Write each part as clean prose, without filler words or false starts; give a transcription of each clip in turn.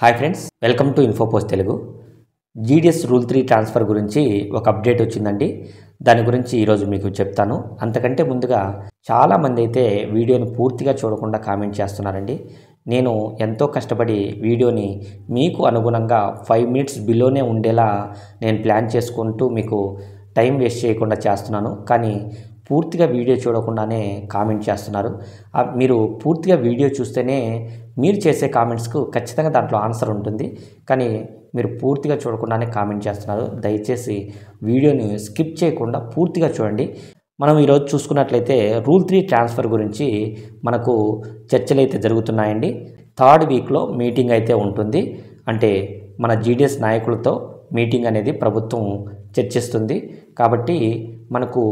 Hi friends, welcome to Infopost Telugu. GDS rule 3 transfer గురించి ఒక update వచ్చిందండి. దాని గురించి ఈరోజు మీకు చెప్తాను. అంతకంటే ముందుగా చాలామంది అయితే వీడియోని పూర్తిగా చూడకుండా కామెంట్ చేస్తున్నారండి. నేను ఎంతో కష్టపడి వీడియోని మీకు అనుగుణంగా 5 మినిట్స్ బిలోనే ఉండేలా నేను ప్లాన్ చేసుకుంటూ మీకు టైం వేస్ట్ చేయకుండా చేస్తున్నాను. కానీ పూర్తిగా వీడియో చూడకుండానే కామెంట్ చేస్తున్నారు. మీరు పూర్తిగా వీడియో చూస్తేనే మీరు చేసే కామెంట్స్కు ఖచ్చితంగా దాంట్లో ఆన్సర్ ఉంటుంది. కానీ మీరు పూర్తిగా చూడకుండానే కామెంట్ చేస్తున్నారు. దయచేసి వీడియోని స్కిప్ చేయకుండా పూర్తిగా చూడండి. మనం ఈరోజు చూసుకున్నట్లయితే రూల్ 3 ట్రాన్స్ఫర్ గురించి మనకు చర్చలు అయితే జరుగుతున్నాయండి. 3rd వీక్లో మీటింగ్ అయితే ఉంటుంది. అంటే మన జీడిఎస్ నాయకులతో మీటింగ్ అనేది ప్రభుత్వం చర్చిస్తుంది. కాబట్టి మనకు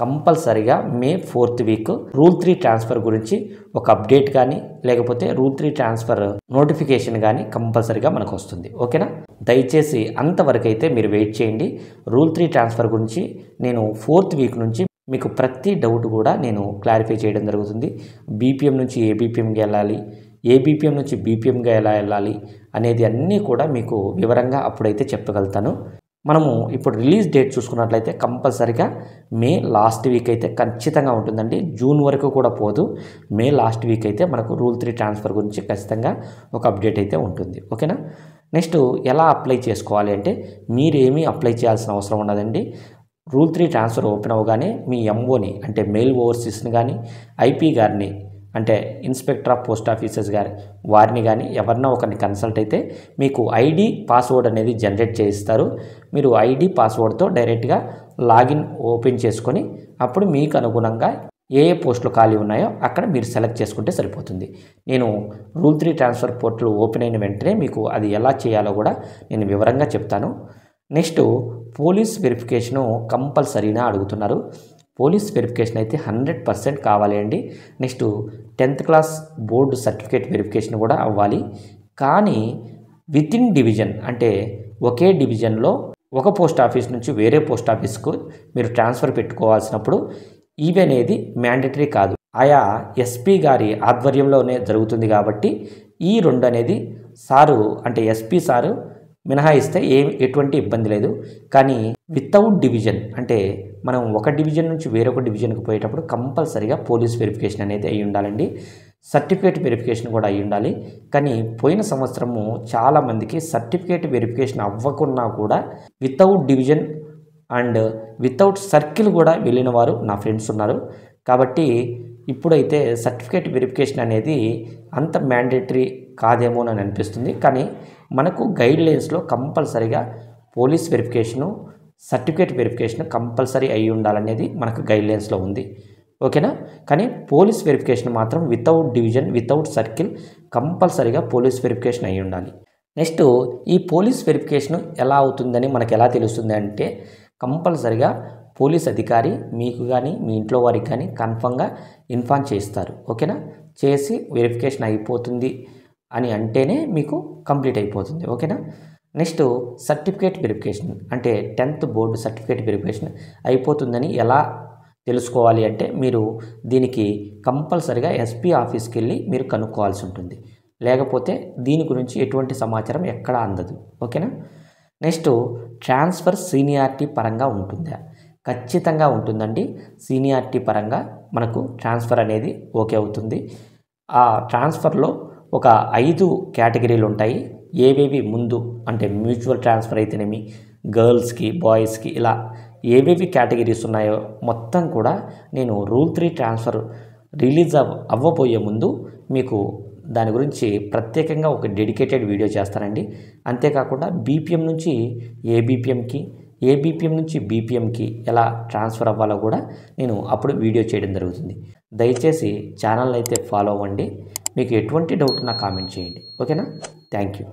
కంపల్సరిగా మే 4th వీక్ రూల్ 3 ట్రాన్స్ఫర్ గురించి ఒక అప్డేట్ కానీ లేకపోతే రూల్ 3 ట్రాన్స్ఫర్ నోటిఫికేషన్ కానీ కంపల్సరిగా మనకు వస్తుంది. ఓకేనా? దయచేసి అంతవరకు అయితే మీరు వెయిట్ చేయండి. రూల్ 3 ట్రాన్స్ఫర్ గురించి నేను 4th వీక్ నుంచి మీకు ప్రతి డౌట్ కూడా నేను క్లారిఫై చేయడం జరుగుతుంది. బీపీఎం నుంచి ఏబీపీఎంకి వెళ్ళాలి, ఏబీపీఎం నుంచి బీపీఎంగా ఎలా వెళ్ళాలి అనేది అన్నీ కూడా మీకు వివరంగా అప్పుడైతే చెప్పగలుగుతాను. మనము ఇప్పుడు రిలీజ్ డేట్ చూసుకున్నట్లయితే కంపల్సరిగా మే లాస్ట్ వీక్ అయితే ఖచ్చితంగా ఉంటుందండి. జూన్ వరకు కూడా పోదు. మే లాస్ట్ వీక్ అయితే మనకు రూల్ 3 ట్రాన్స్ఫర్ గురించి ఖచ్చితంగా ఒక అప్డేట్ అయితే ఉంటుంది. ఓకేనా? నెక్స్ట్ ఎలా అప్లై చేసుకోవాలి అంటే మీరేమీ అప్లై చేయాల్సిన అవసరం ఉండదండి. రూల్ 3 ట్రాన్స్ఫర్ ఓపెన్ అవ్వగానే మీ ఎంఓని అంటే మెయిల్ ఓవర్సీస్ని కానీ ఐపీ గారిని అంటే ఇన్స్పెక్టర్ ఆఫ్ పోస్ట్ ఆఫీసెస్ గారి వారిని కానీ ఎవరినో ఒకరిని కన్సల్ట్ అయితే మీకు ఐడి పాస్వర్డ్ అనేది జనరేట్ చేయిస్తారు. మీరు ఐడి పాస్వర్డ్తో డైరెక్ట్గా లాగిన్ ఓపెన్ చేసుకొని అప్పుడు మీకు అనుగుణంగా ఏ పోస్టులు ఖాళీ ఉన్నాయో అక్కడ మీరు సెలెక్ట్ చేసుకుంటే సరిపోతుంది. నేను రూల్ 3 ట్రాన్స్ఫర్ పోర్టల్ ఓపెన్ అయిన వెంటనే మీకు అది ఎలా చేయాలో కూడా నేను వివరంగా చెప్తాను. నెక్స్ట్ పోలీస్ వెరిఫికేషను కంపల్సరీనా అడుగుతున్నారు. పోలీస్ వెరిఫికేషన్ అయితే 100% కావాలి అండి. Next 10th class board certificate verification కూడా అవ్వాలి. కానీ వితిన్ డివిజన్ అంటే ఒకే డివిజన్లో ఒక పోస్ట్ ఆఫీస్ నుంచి వేరే పోస్ట్ ఆఫీస్కు మీరు ట్రాన్స్ఫర్ పెట్టుకోవాల్సినప్పుడు ఇవి అనేది మ్యాండేటరీ కాదు. ఆయా ఎస్పీ గారి ఆధ్వర్యంలోనే జరుగుతుంది. కాబట్టి ఈ 2 అనేది సారు అంటే ఎస్పీ సారు మినహాయిస్తే ఎటువంటి ఇబ్బంది లేదు. కానీ వితౌట్ డివిజన్ అంటే మనం ఒక డివిజన్ నుంచి వేరొక డివిజన్కి పోయేటప్పుడు కంపల్సరీగా పోలీస్ వెరిఫికేషన్ అనేది అయి ఉండాలండి. సర్టిఫికేట్ వెరిఫికేషన్ కూడా అయి ఉండాలి. కానీ పోయిన సంవత్సరము చాలామందికి సర్టిఫికేట్ వెరిఫికేషన్ అవ్వకున్నా కూడా without division and without circle కూడా వెళ్ళిన వారు నా ఫ్రెండ్స్ ఉన్నారు. కాబట్టి ఇప్పుడైతే సర్టిఫికేట్ వెరిఫికేషన్ అనేది అంత మ్యాండేటరీ కాదేమోనని అనిపిస్తుంది. కానీ మనకు గైడ్లైన్స్లో కంపల్సరీగా police verification certificate verification compulsory అయి ఉండాలనేది మనకు గైడ్లైన్స్లో ఉంది. ఓకేనా? కానీ పోలీస్ వెరిఫికేషన్ మాత్రం వితౌట్ డివిజన్ వితౌట్ సర్కిల్ కంపల్సరీగా పోలీస్ వెరిఫికేషన్ అయి ఉండాలి. నెక్స్ట్ ఈ పోలీస్ వెరిఫికేషన్ ఎలా అవుతుందని మనకు ఎలా తెలుస్తుంది అంటే కంపల్సరీగా పోలీస్ అధికారి మీకు కానీ మీ ఇంట్లో వారికి కానీ కన్ఫర్మ్గా ఇన్ఫార్మ్ చేస్తారు. ఓకేనా? చేసి వెరిఫికేషన్ అయిపోతుంది అని అంటేనే మీకు కంప్లీట్ అయిపోతుంది. ఓకేనా? నెక్స్ట్ సర్టిఫికేట్ వెరిఫికేషన్ అంటే 10th బోర్డు సర్టిఫికేట్ వెరిఫికేషన్ అయిపోతుందని ఎలా తెలుసుకోవాలి అంటే మీరు దీనికి కంపల్సరిగా ఎస్పీ ఆఫీస్కి వెళ్ళి మీరు కనుక్కోవాల్సి ఉంటుంది. లేకపోతే దీని గురించి ఎటువంటి సమాచారం ఎక్కడ అందదు. ఓకేనా? నెక్స్ట్ ట్రాన్స్ఫర్ సీనియారిటీ పరంగా ఉంటుందా? ఖచ్చితంగా ఉంటుందండి. సీనియారిటీ పరంగా మనకు ట్రాన్స్ఫర్ అనేది ఓకే అవుతుంది. ఆ ట్రాన్స్ఫర్లో ఒక 5 కేటగిరీలు ఉంటాయి. ఏవేవి ముందు అంటే మ్యూచువల్ ట్రాన్స్ఫర్ అయితేనేమి గర్ల్స్కి బాయ్స్కి ఇలా ఏవేవి కేటగిరీస్ ఉన్నాయో మొత్తం కూడా నేను రూల్ 3 ట్రాన్స్ఫర్ రిలీజ్ అవ్వబోయే ముందు మీకు దాని గురించి ప్రత్యేకంగా ఒక డెడికేటెడ్ వీడియో చేస్తానండి. అంతేకాకుండా బీపీఎం నుంచి ఏబీపీఎంకి ఏబీపీఎం నుంచి బీపీఎంకి ఎలా ట్రాన్స్ఫర్ అవ్వాలో కూడా నేను అప్పుడు వీడియో చేయడం జరుగుతుంది. దయచేసి ఛానల్ అయితే ఫాలో అవ్వండి. మీకు ఎటువంటి డౌట్ ఉన్నా కామెంట్ చేయండి. ఓకేనా? Thank you.